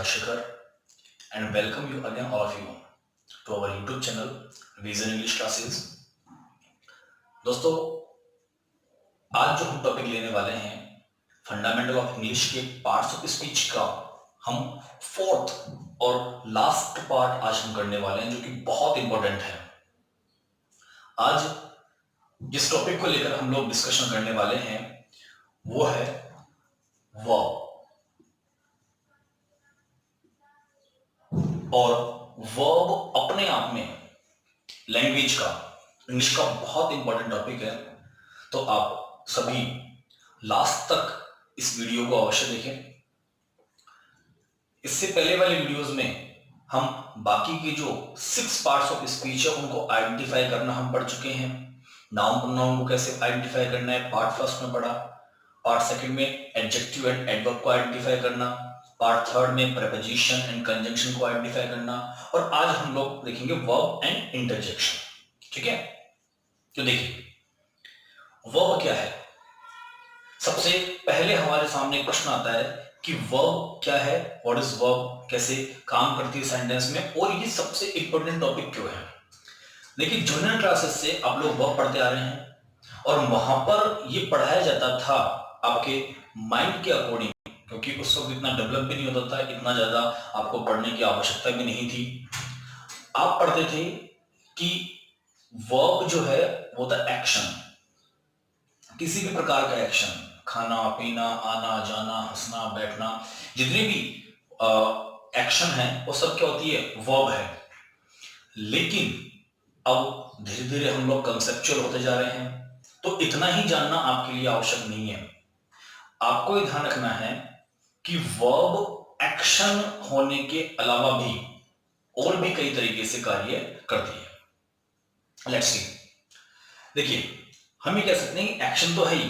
Shikhar and welcome you again all of you to our YouTube channel Vision English Classes। दोस्तों आज जो हम topic लेने वाले हैं फंडामेंटल ऑफ इंग्लिश के पार्ट्स ऑफ स्पीच का हम फोर्थ और लास्ट पार्ट आज हम करने वाले हैं जो कि बहुत इंपॉर्टेंट है। आज जिस टॉपिक को लेकर हम लोग डिस्कशन करने वाले हैं वो है वर्ब और वर्ब अपने आप में लैंग्वेज का इंग्लिश का बहुत इंपॉर्टेंट टॉपिक है। तो आप सभी लास्ट तक इस वीडियो को अवश्य देखें। इससे पहले वाले वीडियोस में हम बाकी के जो 6 पार्ट्स ऑफ स्पीच है उनको आइडेंटिफाई करना हम पढ़ चुके हैं। नाउन प्रोनाउन को कैसे आइडेंटिफाई करना है पार्ट फर्स्ट में पढ़ा, पार्ट सेकंड में एडजेक्टिव एंड एडवर्ब को आइडेंटिफाई करना, पार्ट थर्ड में प्रीपोजिशन एंड कंजंक्शन को आइडेंटिफाई करना, और आज हम लोग देखेंगे वर्ब एंड इंटरजेक्शन। ठीक है, तो देखिए वर्ब क्या है। सबसे पहले हमारे सामने प्रश्न आता है कि वर्ब क्या है, व्हाट इज वर्ब, कैसे काम करती है सेंटेंस में, और ये सबसे इंपॉर्टेंट टॉपिक क्यों है। देखिए जूनियर क्लासेस से आप लोग वर्ब पढ़ते आ रहे हैं और वहां पर ये पढ़ाया जाता था आपके माइंड के अकॉर्डिंग, क्योंकि उस वक्त इतना डेवलप भी नहीं होता था, इतना ज्यादा आपको पढ़ने की आवश्यकता भी नहीं थी। आप पढ़ते थे कि वर्ब जो है वो था एक्शन, किसी भी प्रकार का एक्शन, खाना पीना, आना जाना, हंसना बैठना, जितने भी एक्शन है वो सब क्या होती है, वर्ब है। लेकिन अब धीरे धीरे हम लोग कंसेप्चुअल होते जा रहे हैं, तो इतना ही जानना आपके लिए आवश्यक नहीं है। आपको ये ध्यान रखना है कि वर्ब एक्शन होने के अलावा भी और भी कई तरीके से कार्य करती है। लेट्स सी, देखिए हम ये कह सकते हैं कि एक्शन तो है ही,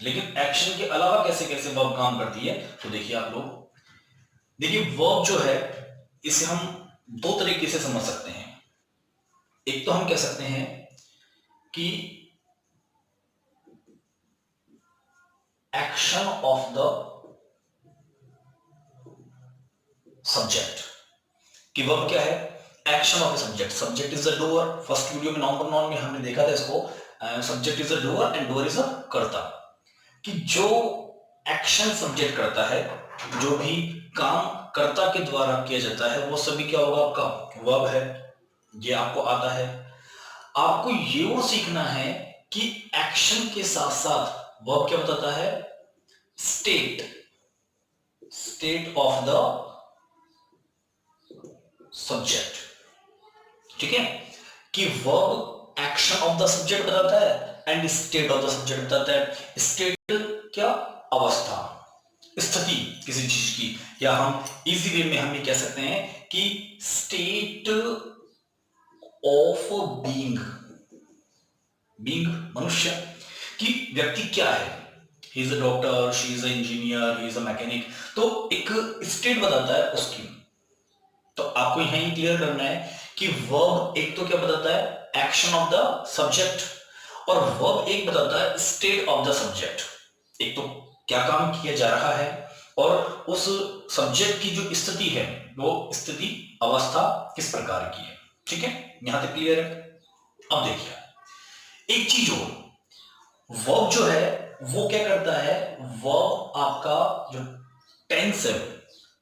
लेकिन एक्शन के अलावा कैसे कैसे वर्ब काम करती है। तो देखिए आप लोग, देखिए वर्ब जो है इसे हम दो तरीके से समझ सकते हैं। एक तो हम कह सकते हैं कि एक्शन ऑफ द सब्जेक्ट, कि वर्ब क्या है, action of the subject. Subject is the doer, first video में नाउन प्रोनाउन में हमने देखा था इसको, subject is the doer and doer is a कर्ता, कि जो एक्शन सब्जेक्ट करता है, जो भी काम कर्ता के द्वारा किया जाता है वो सभी क्या होगा, आपका वर्ब है। ये आपको आता है। आपको ये और सीखना है कि एक्शन के साथ साथ वर्ब क्या बताता है, state, state of the subject. ठीक है, कि verb action of the subject बताता है and state of the subject बताता है। स्टेट क्या, अवस्था, स्थिति किसी चीज की, या हम इजी वे में हम ये कह सकते हैं कि स्टेट ऑफ बीइंग, बीइंग मनुष्य, कि व्यक्ति क्या है, he is a doctor, she is a engineer, he is a mechanic, तो एक स्टेट बताता है उसकी। तो आपको यहां ये क्लियर करना है कि वर्ब एक तो क्या बताता है, एक्शन ऑफ द सब्जेक्ट, और वर्ब एक बताता है स्टेट ऑफ द सब्जेक्ट। एक तो क्या काम किया जा रहा है और उस सब्जेक्ट की जो स्थिति है वो स्थिति अवस्था किस प्रकार की है। ठीक है, यहां तक क्लियर है। अब देखिए एक चीज और, वर्ब जो है वो क्या करता है, वर्ब आपका जो टेंस है,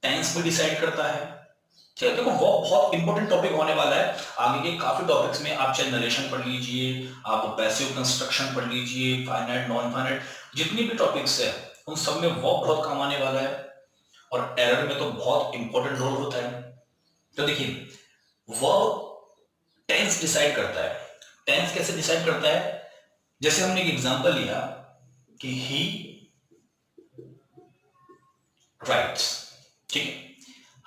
टेंस भी डिसाइड करता है। ठीक है, देखो वो बहुत इंपॉर्टेंट टॉपिक होने वाला है। आगे के काफी टॉपिक्स में आप चाहे नरेशन पढ़ लीजिए, आप पैसिव कंस्ट्रक्शन पढ़ लीजिए, फाइनाइट नॉन फाइनाइट, जितनी भी टॉपिक्स है उन सब में वो बहुत काम आने वाला है, और एरर में तो बहुत इंपॉर्टेंट रोल होता है। तो देखिए वो टेंस डिसाइड करता है। टेंस कैसे डिसाइड करता है, जैसे हमने एक एग्जांपल लिया कि ही राइट्स। ठीक है,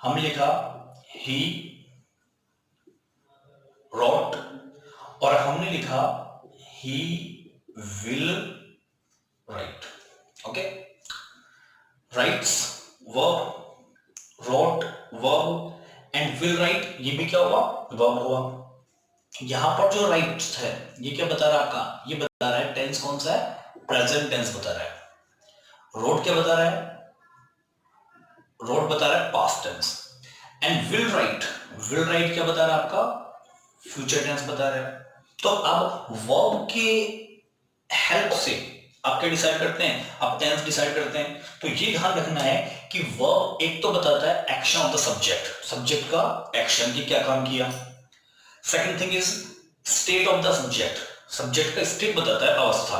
हमने लिखा ही wrote और हमने लिखा he will write। Okay, writes verb, wrote verb and will write, ये भी क्या हुआ, verb हुआ। यहां पर जो writes है ये क्या बता रहा है आपका, ये बता रहा है टेंस कौन सा है, प्रेजेंट टेंस बता रहा है। wrote क्या बता रहा है, wrote बता रहा है past tense. And will write क्या बता रहा है आपका, फ्यूचर टेंस बता रहा है। तो अब वर्ब के हेल्प से आप क्या डिसाइड करते हैं, आप टेंस डिसाइड करते हैं। तो ये ध्यान रखना है कि वर्ब एक तो बताता है action of the subject, subject का एक्शन की क्या काम किया। Second thing is state of the subject, subject का स्टेट बताता है, अवस्था।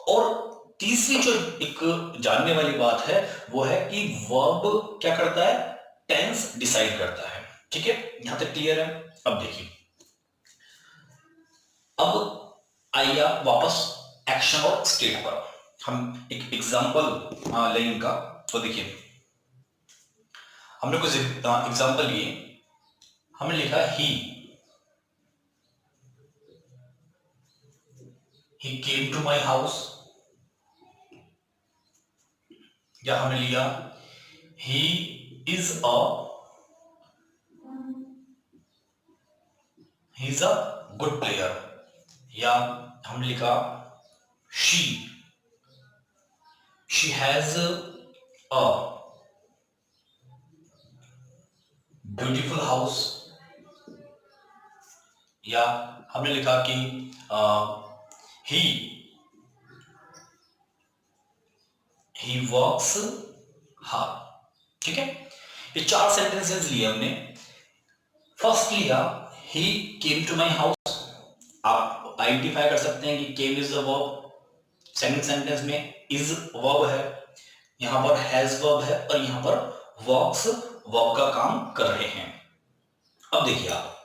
और तीसरी जो एक जानने वाली बात है वो है कि वर्ब क्या करता है, टेंस डिसाइड करता है। ठीक है, यहां तक क्लियर है। अब देखिए, अब आइए वापस एक्शन और स्टेट पर। हम एक एग्जांपल लें इनका। तो देखिए, हमने कुछ एग्जांपल लिए। हमने लिखा ही केम टू माई हाउस, या हमने लिया he is a good player, या हमने लिखा she has a beautiful house, या हमने लिखा कि ही वर्क्स हार्ड। ठीक है, ये 4 सेंटेंसेस लिए हमने। फर्स्ट लिया ही केम टू माई हाउस, आप आइडेंटिफाई कर सकते हैं कि came is the verb. Second sentence में इज वर्ब है, यहां पर हैज वर्ब है, और यहां पर वर्क्स वर्ब का काम कर रहे हैं। अब देखिए, आप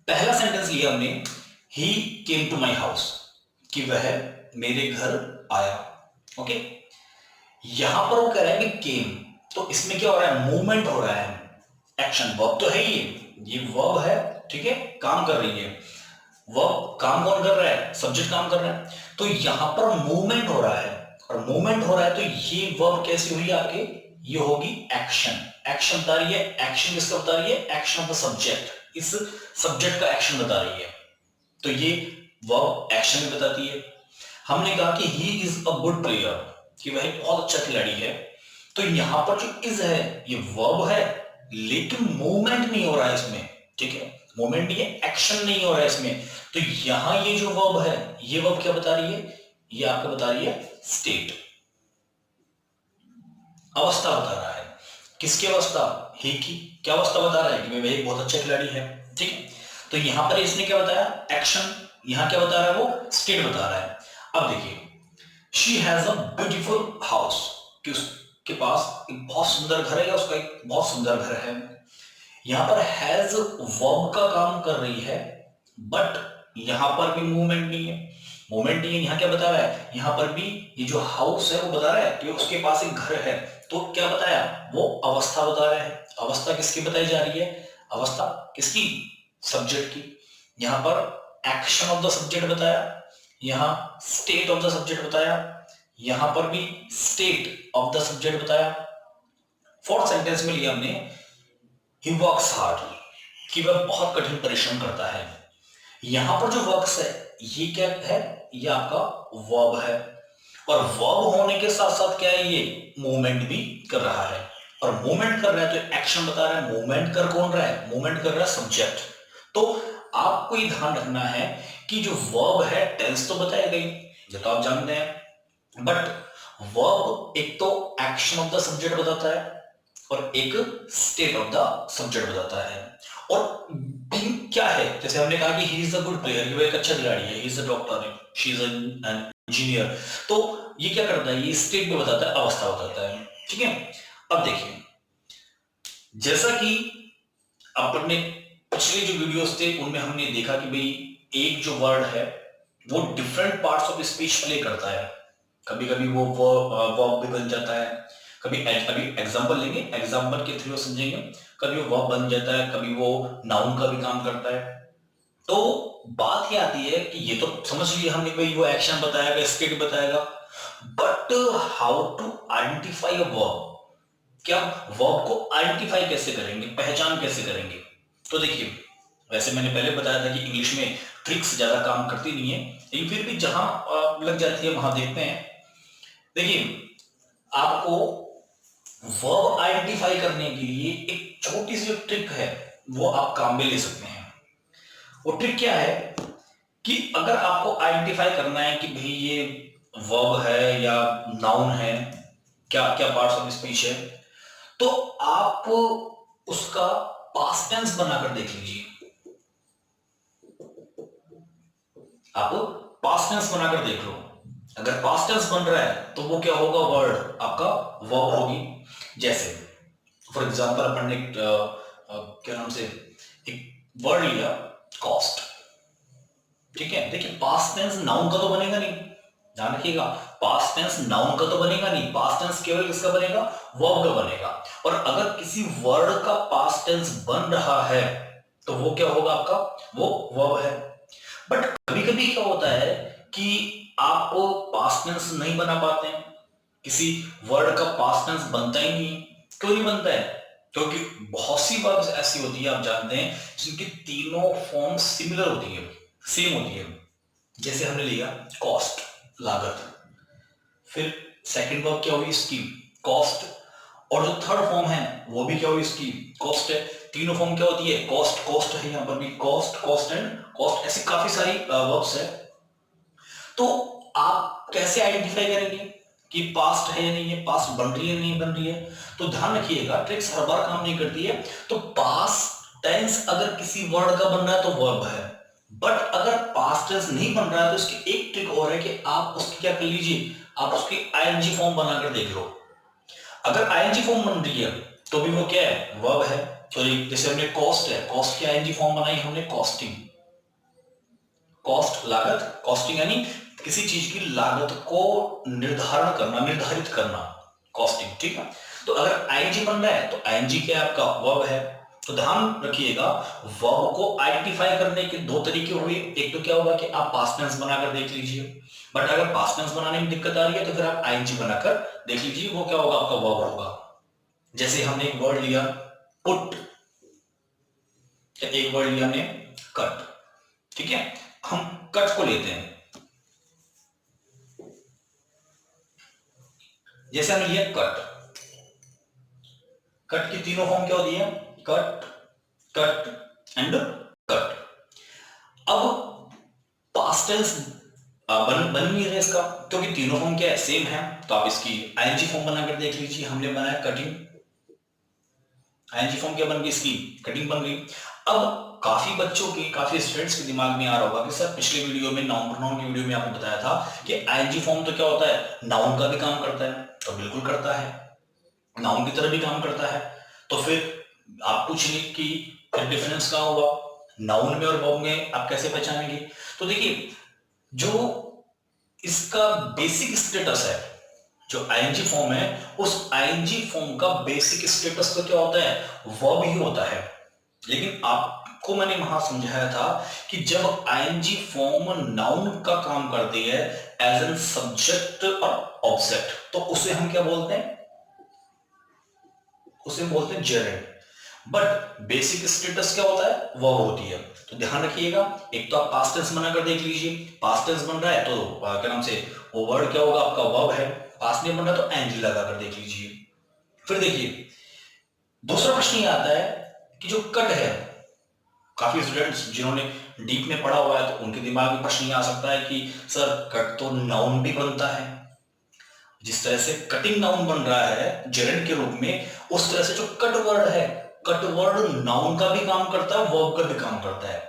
पहला सेंटेंस लिया हमने ही केम टू माई हाउस, कि वह मेरे घर आया। ओके, यहां पर वो कह रहा है कि केम, तो इसमें क्या हो रहा है, मूवमेंट हो रहा है, एक्शन। वर्ब तो है ही, ये वर्ब है। ठीक है, काम कर रही है। वर्ब काम कौन कर रहा है, सब्जेक्ट काम कर रहा है। तो यहां पर मूवमेंट हो रहा है, और मूवमेंट हो रहा है तो ये वर्ब कैसी हुई आपके, ये होगी एक्शन। एक्शन बता रही है, एक्शन किसका बता रही है, एक्शन ऑफ द सब्जेक्ट, इस सब्जेक्ट का एक्शन बता रही है। तो ये वर्ब एक्शन में बताती है। हमने कहा कि he is a good player, कि वह एक बहुत अच्छा खिलाड़ी है। तो यहां पर जो इज है ये वर्ब है, लेकिन मूवमेंट नहीं हो रहा है इसमें। ठीक है, मूवमेंट नहीं है, एक्शन नहीं हो रहा है इसमें। तो यहां ये जो वर्ब है, ये वर्ब क्या बता रही है, ये आपको बता रही है स्टेट, अवस्था बता रहा है। किसकी अवस्था, ही की। क्या अवस्था बता रहा है, कि वह एक बहुत अच्छा खिलाड़ी है। ठीक है, तो यहां पर इसने क्या बताया, एक्शन। यहां क्या बता रहा है, वो स्टेट बता रहा है। अब देखिए, she has a beautiful house, कि उसके पास एक बहुत सुंदर घर है, या उसका एक बहुत सुंदर घर है। यहां पर हैज वर्ब का काम कर रही है, बट यहां पर भी मूवमेंट नहीं है। मूवमेंट नहीं है, यहां क्या बता रहा है, यहां पर भी ये जो हाउस है वो बता रहा है कि उसके पास एक घर है। तो क्या बताया, वो अवस्था बता रहा है। अवस्था किसकी बताई जा रही है, अवस्था किसकी, सब्जेक्ट की। यहां पर एक्शन ऑफ द सब्जेक्ट बताया, यहां स्टेट ऑफ द सब्जेक्ट बताया, यहां पर भी स्टेट ऑफ द सब्जेक्ट बताया। फोर्थ सेंटेंस में लिया हमने ही वर्क्स हार्ड, कि वह बहुत कठिन परिश्रम करता है। यहां पर जो वर्क्स है ये क्या है, ये आपका वर्ब है। और वर्ब होने के साथ साथ क्या है, ये मूवमेंट भी कर रहा है। और मूवमेंट कर रहा है तो एक्शन बता रहा है। मूवमेंट कर कौन रहा है, मूवमेंट कर रहा है सब्जेक्ट। तो आपको ये ध्यान रखना है कि जो वर्ब है टेंस तो बताया गई, ये तो आप जानते हैं, बट वर्ब एक तो एक्शन ऑफ द सब्जेक्ट बताता है, और एक स्टेट ऑफ द सब्जेक्ट बताता है। और बीइंग क्या है, जैसे हमने कहा कि he is a good player, वो एक अच्छा खिलाड़ी है, he is a doctor, she is an engineer. तो ये क्या करता है, ये स्टेट में बताता है, अवस्था बताता है। ठीक है, अब देखिए, जैसा कि अपने पिछले जो वीडियोस थे उनमें हमने देखा कि भाई एक जो वर्ड है वो different parts of speech play करता है। कभी कभी वो वर्ब भी बन जाता है, कभी अभी एग्जांपल लेंगे, एग्जांपल के थ्रू समझेंगे। कभी वो वर्ब बन जाता है, कभी वो नाउन का भी काम करता है। तो बात ये आती है कि ये तो समझ लिया हमने भाई वो एक्शन बताएगा, स्टेट बताएगा, but how to identify a verb, क्या वर्ब को आइडेंटिफाई कैसे करेंगे, पहचान कैसे करेंगे। तो देखिए, वैसे मैंने पहले बताया था कि इंग्लिश में ट्रिक्स ज्यादा काम करती नहीं है, लेकिन फिर भी जहां लग जाती है वहां देखते हैं। देखिए, आपको वर्ब आइडेंटिफाई करने के लिए एक छोटी सी जो ट्रिक है वो आप काम में ले सकते हैं। वो ट्रिक क्या है कि अगर आपको आइडेंटिफाई करना है कि भाई ये वर्ब है या नाउन है, क्या क्या पार्ट्स ऑफ स्पीच है, तो आप उसका पास्ट टेंस बनाकर देख लीजिए। आप पास्ट टेंस बनाकर देख लो। अगर पास्ट टेंस बन रहा है तो वो क्या होगा, वर्ड आपका वर्ब होगी। जैसे फॉर एग्जांपल अपन ने क्या नाम से एक वर्ड लिया, कॉस्ट। ठीक है, देखिए पास्ट टेंस नाउन का तो बनेगा नहीं, ध्यान रखिएगा, पास्ट टेंस नाउन का तो बनेगा नहीं, पास्ट टेंस केवल किसका बनेगा, वर्ब का बनेगा। और अगर किसी वर्ड का पास्ट टेंस बन रहा है तो वो क्या होगा आपका, वो वर्ब है। बट कभी कभी क्या होता है कि आप पास्ट टेंस नहीं बना पाते हैं, किसी वर्ड का पास्ट टेंस बनता ही नहीं। क्यों नहीं बनता है, क्योंकि बहुत सी वर्ड्स ऐसी होती है, आप जानते हैं, जिनकी तीनों फॉर्म सिमिलर होती है, सेम होती है। जैसे हमने लिया कॉस्ट, लागत, फिर सेकंड वर्ब क्या हुई इसकी, कॉस्ट, और जो थर्ड फॉर्म है वो भी क्या हुई इसकी, कॉस्ट है। तीनों फॉर्म क्या होती है, कॉस्ट, कॉस्ट है, यहां पर भी कॉस्ट, कॉस्ट एंड कॉस्ट, ऐसी काफी सारी वर्ब्स है। तो आप कैसे आइडेंटिफाई करेंगे कि पास्ट है या नहीं है, पास्ट बन रही है नहीं बन रही है। तो ध्यान रखिएगा, ट्रिक्स हर बार काम नहीं करती है। तो पास्ट टेंस अगर किसी वर्ड का बन रहा है तो वर्ब है, बट अगर पास्ट टेंस नहीं बन रहा है तो इसकी एक ट्रिक और है कि आप उसकी क्या कर लीजिए, आप उसकी आईएनजी फॉर्म बनाकर देख लो। अगर आईएनजी फॉर्म बन रही है तो भी वो क्या है, वर्ब है। तो जैसे हमने कॉस्ट है, कॉस्ट की आईएनजी फॉर्म बनाई हमने कॉस्टिंग, कॉस्ट लागत, कॉस्टिंग यानी किसी चीज की लागत को निर्धारण करना, निर्धारित करना, कॉस्टिंग। ठीक है, तो अगर आईएनजी बन रहा है तो आईएनजी क्या है आपका, वर्ब है। तो ध्यान रखिएगा, वर्ब को आइडेंटिफाई करने के दो तरीके हुए। एक तो क्या होगा कि आप पास्ट टेंस बनाकर देख लीजिए, बट अगर पास्ट टेंस बनाने में दिक्कत आ रही है तो फिर आप आईएनजी बनाकर देख लीजिए, वो क्या होगा, आपका वर्ब होगा। जैसे हमने एक वर्ड लिया पुट, एक वर्ड लिया हमने कट। ठीक है, हम कट को लेते हैं। जैसे हमने लिया कट, कट की तीनों फॉर्म क्या होती है, कट, कट एंड कट। अब पास्ट टेंस बन नहीं रहा इसका, क्योंकि तीनों फॉर्म क्या है, सेम है। तो आप इसकी आईएनजी फॉर्म बनाकर देख लीजिए। हमने बनाया कटिंग, आईएनजी फॉर्म क्या बन गई इसकी, कटिंग बन गई। अब काफी बच्चों के, काफी स्टूडेंट्स के दिमाग में आ रहा होगा कि सर पिछले वीडियो में, नाउन प्रोनाउन की वीडियो में आपने बताया था कि आईएनजी फॉर्म तो क्या होता है, नाउन का भी काम करता है। तो बिल्कुल करता है, नाउन की तरह भी काम करता है। तो फिर आप पूछेंगे कि फिर डिफरेंस कहां हुआ, नाउन में और वर्ब में आप कैसे पहचानेंगे। तो देखिए, जो इसका बेसिक स्टेटस है, जो आईएनजी फॉर्म है, उस आईएनजी फॉर्म का बेसिक स्टेटस तो क्या होता है, वर्ब ही होता है। लेकिन आपको मैंने वहां समझाया था कि जब आईएनजी फॉर्म नाउन का काम करती है एज एन सब्जेक्ट और ऑब्जेक्ट, तो उसे हम क्या बोलते हैं, उसे बोलते हैं जेरेंड। बट बेसिक स्टेटस क्या होता है, वर्ब होती है। तो ध्यान रखिएगा, एक तो आप पास्ट टेंस बनाकर देख लीजिए, पास्ट टेंस बन रहा है तो क्या नाम से, वो वर्ड क्या होगा, आपका वर्ब है। पास्ट नहीं बन रहा तो एनजी लगाकर देख लीजिए। फिर देखिए, दूसरा प्रश्न ये आता है कि जो कट है, काफी स्टूडेंट्स जिन्होंने डीप में पढ़ा हुआ है तो उनके दिमाग में प्रश्न ये आ सकता है कि सर कट तो नाउन भी बनता है, जिस तरह से कटिंग नाउन बन रहा है जेरेंड के रूप में, उस तरह से जो कट वर्ड है, कट वर्ड नाउन का भी काम करता है, वर्ब का भी काम करता है।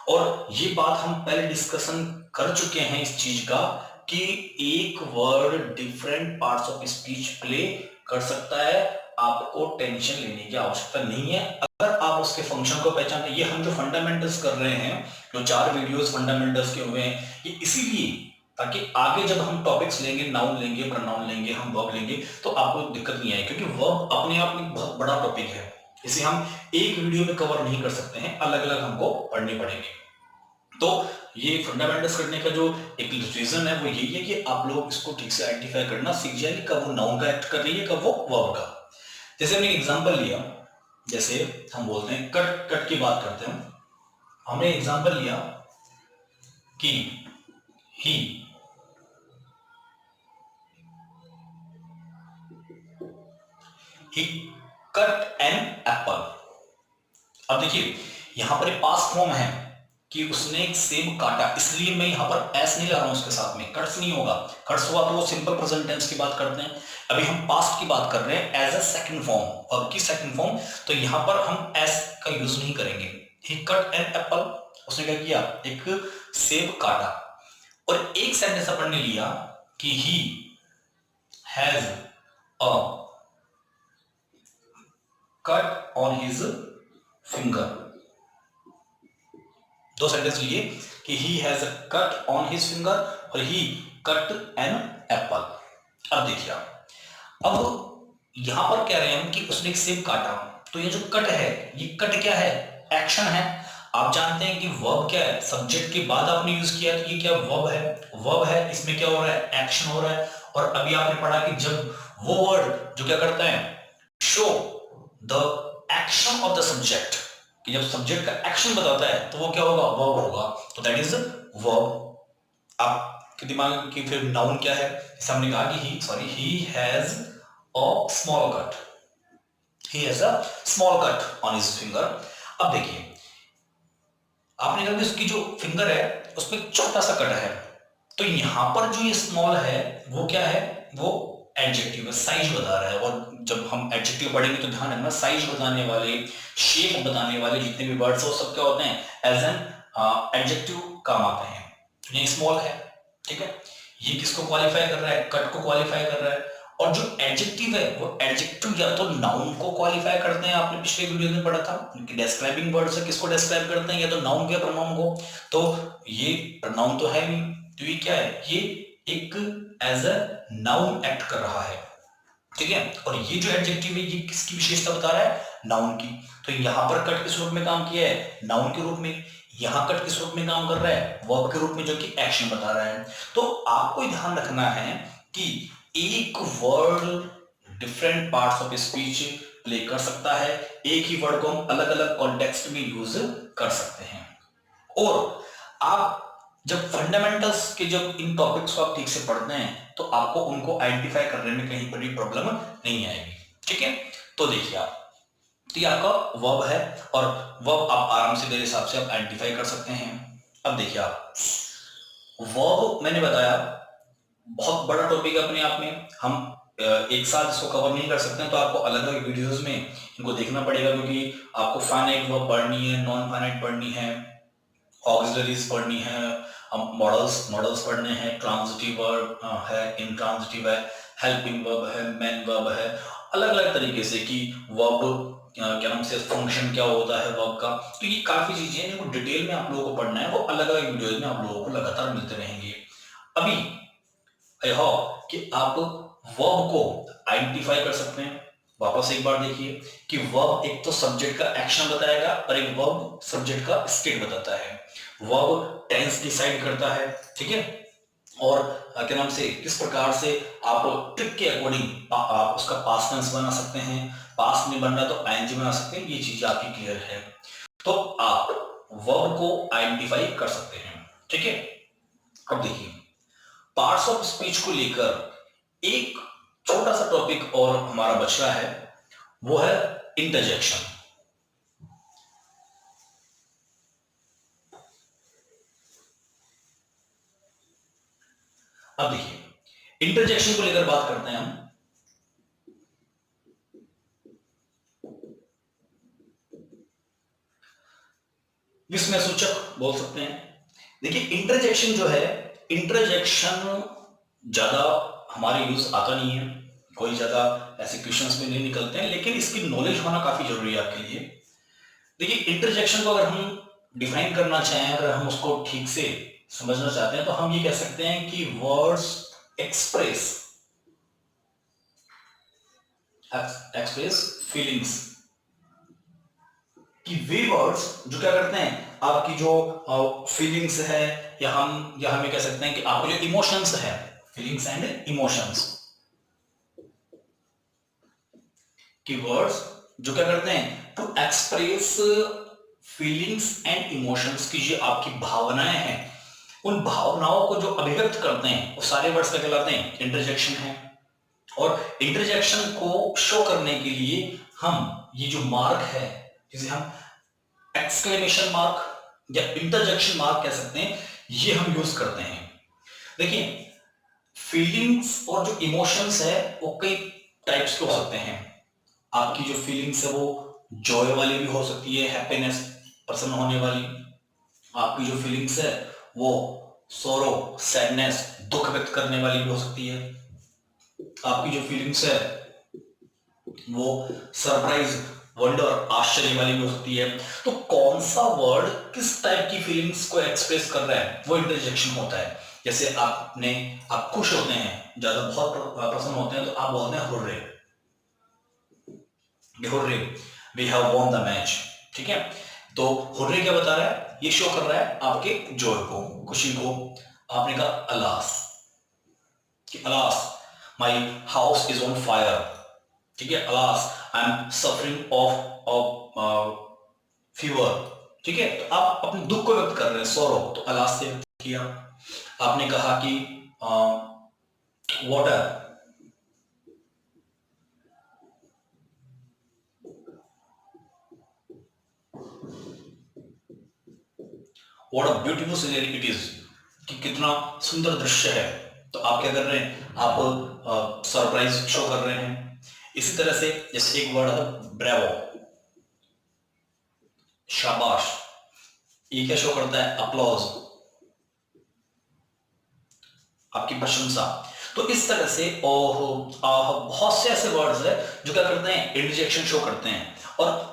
और ये बात हम पहले डिस्कशन कर चुके हैं इस चीज का कि एक word different parts of speech play कर सकता है। आपको टेंशन लेने की आवश्यकता नहीं है अगर आप उसके फंक्शन को पहचानते। ये हम जो फंडामेंटल्स कर रहे हैं, जो 4 वीडियोस फंडामेंटल्स के हुए हैं, ये इसीलिए ताकि आगे जब हम टॉपिक्स लेंगे, नाउन लेंगे, प्रोनाउन लेंगे, हम वर्ब लेंगे, तो आपको दिक्कत नहीं आएगी, क्योंकि वर्ब अपने आप में बहुत बड़ा टॉपिक है। इसे हम एक वीडियो में कवर नहीं कर सकते हैं, अलग अलग हमको पढ़ने पड़ेंगे। तो ये फंडामेंटल्स करने का जो एक रीजन है वो यही है कि आप लोग इसको ठीक से आइडेंटिफाई करना सीख जाए कि कब वो नाउन का एक्ट कर रही है, कब वो वर्ब का। जैसे हमने एग्जांपल लिया, जैसे हम बोलते हैं कट, कट की बात करते हैं, हमने एग्जांपल लिया कि ही cut an apple। देखिए यहां पर पास्ट फॉर्म है कि उसने एक सेब काटा, इसलिए मैं यहां पर एस नहीं ला रहा हूं उसके साथ में, कट्स नहीं होगा। कट्स हुआ तो वो सिंपल प्रेजेंट टेंस की बात करते हैं, अभी हम पास्ट की बात कर रहे हैं as a second form, verb की सेकंड फॉर्म, तो यहां पर हम एस का यूज नहीं करेंगे। ही कट एन एप्पल, उसने क्या किया, एक सेब काटा। और एक सेंटेंस अपन ने लिया कि he has a cut on his finger, दो सेंटेंस लिए कि he has a cut on his finger और ही कट एन एप्पल। अब देखिए अब यहां पर कह रहे हैं हम कि उसने एक सेब काटा, तो ये जो कट है, ये कट क्या है, एक्शन है। आप जानते हैं कि वर्ब क्या है, सब्जेक्ट के बाद आपने यूज किया तो ये क्या वर्ब है, वर्ब है, इसमें क्या हो रहा है, एक्शन हो रहा है। और अभी आपने पढ़ा कि जब वो वर्ड जो क्या करता है, show the action of the subject, कि जब सब्जेक्ट का एक्शन बताता है तो वो क्या होगा, वर्ब होगा, तो दैट इज वर्ब। आपके दिमाग की फिर नाउन क्या है, जैसे हमने कहा कि he has a small cut, he has a small cut on his finger. अब देखिए आपने कहा कि उसकी जो फिंगर है उसमें छोटा सा कट है, तो यहां पर जो ये स्मॉल है वो क्या है, वो एडजेक्टिव है, साइज बता रहा है। और जब हम एडजेक्टिव पढ़ेंगे तो ध्यान रखना, साइज बताने वाले, शेप बताने वाले जितने भी वर्ड्स वो सब क्या होते हैं, एज एन एडजेक्टिव काम आते हैं। तो ये स्मॉल है, ठीक है, ये किसको क्वालिफाई कर रहा है, कट को क्वालिफाई कर रहा है। और जो एडजेक्टिव है वो एडजेक्टिव या तो नाउन को क्वालिफाई करते हैं, आपने पिछले वीडियो में पढ़ा था कि डिस्क्राइबिंग वर्ड से किसको डिस्क्राइब करते हैं, या तो नाउन या प्रोनाउन को। तो ये प्रोनाउन तो है नहीं, तो ये क्या है, ये एक एज अ नाउन एक्ट कर रहा है, ठीक है। और ये जो एडजेक्टिव है ये किसकी विशेषता बता रहा है, नाउन की। तो यहां पर कट किस रूप में काम किया है, नाउन के रूप में, यहां कट किस रूप में काम कर रहा है, वर्ब के रूप में, जो कि एक्शन बता रहा है। तो आपको ध्यान रखना है कि एक word different parts of speech play कर सकता है, एक ही वर्ड को हम अलग अलग कॉन्टेक्स्ट में यूज कर सकते हैं। और आप जब फंडामेंटल्स के जब इन टॉपिक्स को आप ठीक से पढ़ते हैं तो आपको उनको आइडेंटिफाई करने में कहीं पर भी प्रॉब्लम नहीं आएगी, ठीक है। तो देखिए आप, तो ये आपका वर्ब है, और वर्ब आप आराम से मेरे हिसाब से आप आइडेंटिफाई कर सकते हैं। अब देखिए आप, वर्ब मैंने बताया बहुत बड़ा टॉपिक है अपने आप में, हम एक साथ इसको कवर नहीं कर सकते हैं, तो आपको अलग अलग वीडियोस में इनको देखना पड़ेगा, क्योंकि आपको फाइनाइट वर्ब पढ़नी है, नॉन फाइनाइट पढ़नी है, ऑक्सिलरीज पढ़नी है, मॉडल्स पढ़ने हैं, ट्रांजिटिव वर्ब है, इंट्रांजिटिव है, हेल्पिंग वर्ब है, मेन वर्ब है, अलग अलग तरीके से कि वर्ब क्या नाम से फंक्शन क्या होता है वर्ब का। तो ये काफी चीजें हैं, इनको डिटेल में आप लोगों को पढ़ना है, वो अलग अलग वीडियोज में आप लोगों को लगातार मिलते रहेंगे। अभी आई होप कि आप वर्ब को आइडेंटिफाई कर सकते हैं। वापस एक बार देखिए कि वर्ब एक तो सब्जेक्ट का एक्शन बताएगा और एक वर्ब सब्जेक्ट का स्टेट बताता है। वर्ब टेंस डिसाइड करता है, ठीक है, और क्या नाम से किस प्रकार से आप ट्रिक के अकॉर्डिंग आप उसका पास्ट टेंस बना सकते हैं, पास्ट में बन रहा तो आईएनजी बना सकते हैं, ये चीज आपकी क्लियर है। तो आप वर्ब को आइडेंटिफाई कर सकते हैं, ठीक है। अब देखिए पार्ट्स ऑफ स्पीच को लेकर एक छोटा सा टॉपिक और हमारा बच रहा है, वो है इंटरजेक्शन। अब देखिए इंटरजेक्शन को लेकर बात करते हैं हम। विस्मय सूचक बोल सकते हैं। देखिए इंटरजेक्शन जो है, इंटरजेक्शन ज्यादा हमारे यूज आता नहीं है, कोई ज्यादा ऐसे क्वेश्चंस में नहीं निकलते हैं, लेकिन इसकी नॉलेज होना काफी जरूरी है आपके लिए। देखिए इंटरजेक्शन को अगर हम डिफाइन करना चाहें, अगर हम उसको ठीक से समझना चाहते हैं, तो हम ये कह सकते हैं कि वर्ड्स एक्सप्रेस फीलिंग्स, कि वे वर्ड्स जो क्या करते हैं, आपकी जो फीलिंग्स है, या हम ये कह सकते हैं कि आपके जो इमोशंस है, फीलिंग्स एंड इमोशंस, कि वर्ड्स जो क्या करते हैं, to express feelings and emotions, की जो आपकी भावनाएं हैं, उन भावनाओं को जो अभिव्यक्त करते हैं, वो सारे वर्ड्स क्या कहलाते हैं, इंटरजेक्शन है। और इंटरजेक्शन को शो करने के लिए हम ये जो मार्क है, जिसे हम एक्सक्लेमेशन मार्क या इंटरजेक्शन मार्क कह सकते हैं, ये हम यूज करते हैं। देखिए, फीलिंग्स और जो इमोशंस है वो कई टाइप्स के हो सकते हैं। आपकी जो फीलिंग्स है वो जॉय वाली भी हो सकती है, हैप्पीनेस, प्रसन्न होने वाली। आपकी जो फीलिंग्स है वो सोरो, सैडनेस, दुख व्यक्त करने वाली भी हो सकती है। आपकी जो फीलिंग्स है वो सरप्राइज, वंडर, आश्चर्य वाली भी हो सकती है। तो कौन सा वर्ड किस टाइप की फीलिंग्स को एक्सप्रेस कर रहा है वो इंटरजेक्शन होता है। जैसे आप खुश होते हैं, ज्यादा बहुत प्रसन्न होते हैं, तो आप बोलते हैं hurray, hurray, we have won the match. ठीक है, तो हुर्रे क्या बता रहा है, ये शो कर रहा है आपके जॉय को, खुशी को। आपने कहा अलास, कि alas my house is on fire. ठीक है, alas I am suffering of fever. ठीक है, तो आप अपने दुख को व्यक्त कर रहे हैं, सोरो, तो अलास से व्यक्त किया। आपने कहा कि water, what a beautiful scenery it is, कि कितना सुंदर दृश्य है। तो आप क्या कर रहे हैं, आप सरप्राइज शो कर रहे हैं। इसी तरह से जैसे एक वर्ड है ब्रेवो, शाबाश, ये क्या शो करता है, अप्लॉज, आपकी प्रशंसा। तो इस तरह से बहुत से ऐसे वर्ड्स है जो क्या करते हैं, इंटरजेक्शन शो करते हैं। और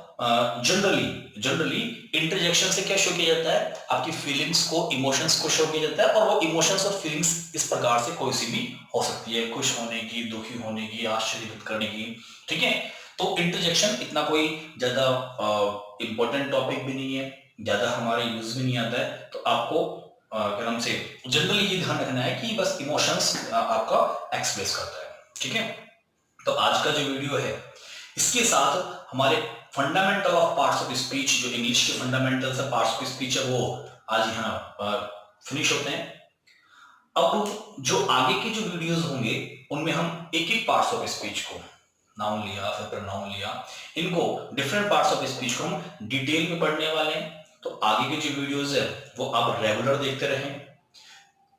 जनरली इंटरजेक्शन से क्या शो किया जाता है, आपकी फीलिंग्स को, इमोशंस को शो किया जाता है। और वो इमोशंस और फीलिंग्स इस प्रकार से कोई सी भी हो सकती है, खुश होने की, दुखी होने की, आश्चर्य व्यक्त करने की। ठीक है, तो इंटरजेक्शन इतना कोई ज्यादा इंपॉर्टेंट टॉपिक भी नहीं है, ज्यादा हमारे यूज भी नहीं आता है। तो आपको क्या नाम से जनरली ये ध्यान रखना है कि बस इमोशंस आपका एक्सप्रेस करता है। ठीक है, तो आज का जो वीडियो है इसके साथ हमारे fundamental of parts of speech, जो इंग्लिश के फंडामेंटल्स है, पार्ट्स ऑफ स्पीच है, वो आज यहाँ फिनिश होते हैं। अब जो आगे के जो वीडियोस होंगे उनमें हम एक एक पार्ट्स ऑफ स्पीच को, नाउन लिया, फिर प्रोनाउन लिया, इनको डिफरेंट पार्ट्स ऑफ स्पीच को हम डिटेल में पढ़ने वाले हैं। तो आगे के जो वीडियोस है वो आप रेगुलर देखते रहें।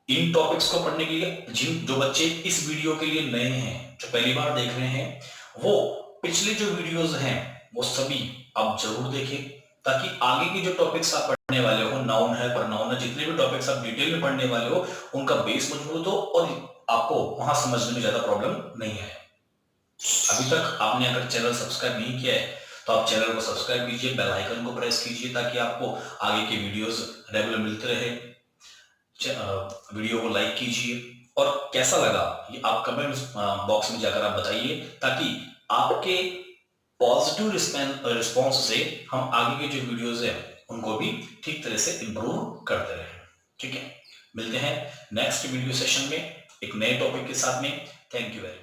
इन टॉपिक्स को पढ़ने के लिए जो बच्चे इस वीडियो के लिए नए हैं, जो पहली बार देख रहे हैं, वो पिछले जो वीडियोस हैं वो सभी आप जरूर देखें, ताकि आगे के जो टॉपिक्स आप पढ़ने वाले हो, नाउन है, प्रोनाउन है, जितने भी टॉपिक्स आप डिटेल में पढ़ने वाले हो, उनका बेस मजबूत हो और आपको वहां समझने में ज्यादा प्रॉब्लम नहीं आए। अभी तक आपने अगर चैनल सब्सक्राइब नहीं किया है तो आप चैनल को सब्सक्राइब कीजिए, बेल आइकन को प्रेस कीजिए, ताकि आपको आगे के वीडियोस रेगुलर मिलते रहे। वीडियो को लाइक कीजिए और कैसा लगा ये आप कमेंट बॉक्स में जाकर आप बताइए, ताकि आपके पॉजिटिव रिस्पॉन्स से हम आगे के जो वीडियोस हैं उनको भी ठीक तरह से इंप्रूव करते रहें। ठीक है, मिलते हैं नेक्स्ट वीडियो सेशन में एक नए टॉपिक के साथ में। Thank you very much.